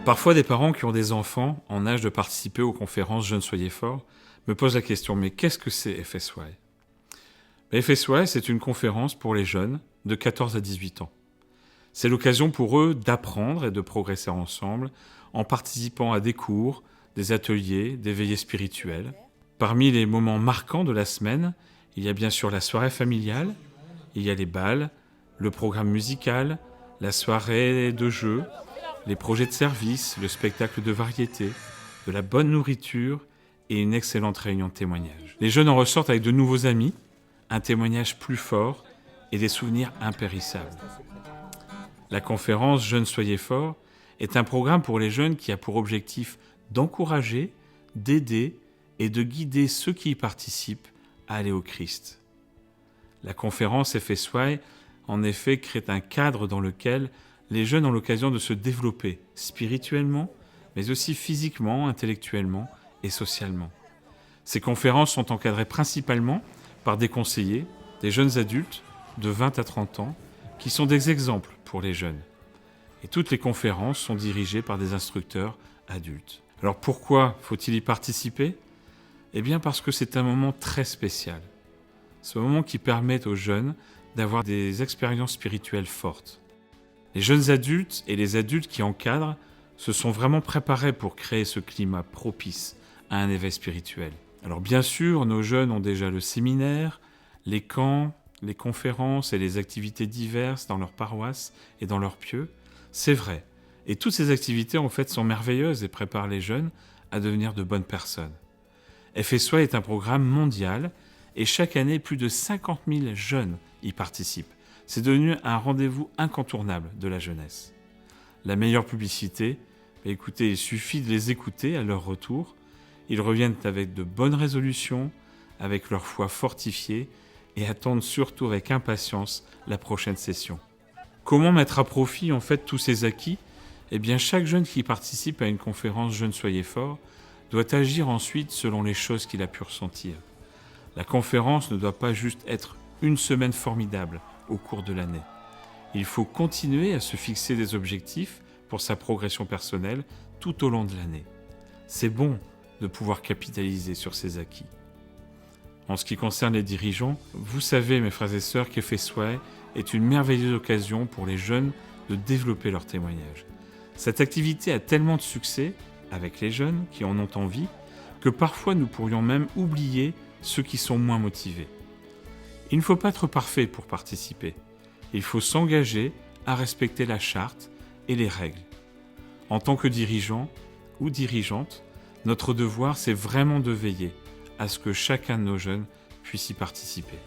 Parfois, des parents qui ont des enfants en âge de participer aux conférences Jeunes Soyez Forts me posent la question, mais qu'est-ce que c'est FSY? FSY, c'est une conférence pour les jeunes de 14 à 18 ans. C'est l'occasion pour eux d'apprendre et de progresser ensemble en participant à des cours, des ateliers, des veillées spirituelles. Parmi les moments marquants de la semaine, il y a bien sûr la soirée familiale, il y a les bals, le programme musical, la soirée de jeux, les projets de service, le spectacle de variété, de la bonne nourriture et une excellente réunion de témoignages. Les jeunes en ressortent avec de nouveaux amis, un témoignage plus fort et des souvenirs impérissables. La conférence Jeunes Soyez Forts est un programme pour les jeunes qui a pour objectif d'encourager, d'aider et de guider ceux qui y participent à aller au Christ. La conférence FSY, en effet, crée un cadre dans lequel les jeunes ont l'occasion de se développer spirituellement, mais aussi physiquement, intellectuellement et socialement. Ces conférences sont encadrées principalement par des conseillers, des jeunes adultes de 20 à 30 ans, qui sont des exemples pour les jeunes. Et toutes les conférences sont dirigées par des instructeurs adultes. Alors pourquoi faut-il y participer ? Eh bien parce que c'est un moment très spécial. Ce moment qui permet aux jeunes d'avoir des expériences spirituelles fortes. Les jeunes adultes et les adultes qui encadrent se sont vraiment préparés pour créer ce climat propice à un éveil spirituel. Alors bien sûr, nos jeunes ont déjà le séminaire, les camps, les conférences et les activités diverses dans leur paroisse et dans leur pieux. C'est vrai. Et toutes ces activités en fait sont merveilleuses et préparent les jeunes à devenir de bonnes personnes. FSY est un programme mondial et chaque année, plus de 50 000 jeunes y participent. C'est devenu un rendez-vous incontournable de la jeunesse. La meilleure publicité, écoutez, il suffit de les écouter à leur retour. Ils reviennent avec de bonnes résolutions, avec leur foi fortifiée et attendent surtout avec impatience la prochaine session. Comment mettre à profit en fait tous ces acquis ? Eh bien, chaque jeune qui participe à une conférence Jeunes Soyez Forts doit agir ensuite selon les choses qu'il a pu ressentir. La conférence ne doit pas juste être une semaine formidable au cours de l'année. Il faut continuer à se fixer des objectifs pour sa progression personnelle tout au long de l'année. C'est bon de pouvoir capitaliser sur ces acquis. En ce qui concerne les dirigeants, vous savez, mes frères et sœurs, qu'FSY est une merveilleuse occasion pour les jeunes de développer leur témoignage. Cette activité a tellement de succès avec les jeunes qui en ont envie que parfois nous pourrions même oublier ceux qui sont moins motivés. Il ne faut pas être parfait pour participer. Il faut s'engager à respecter la charte et les règles. En tant que dirigeant ou dirigeante, notre devoir, c'est vraiment de veiller à ce que chacun de nos jeunes puisse y participer.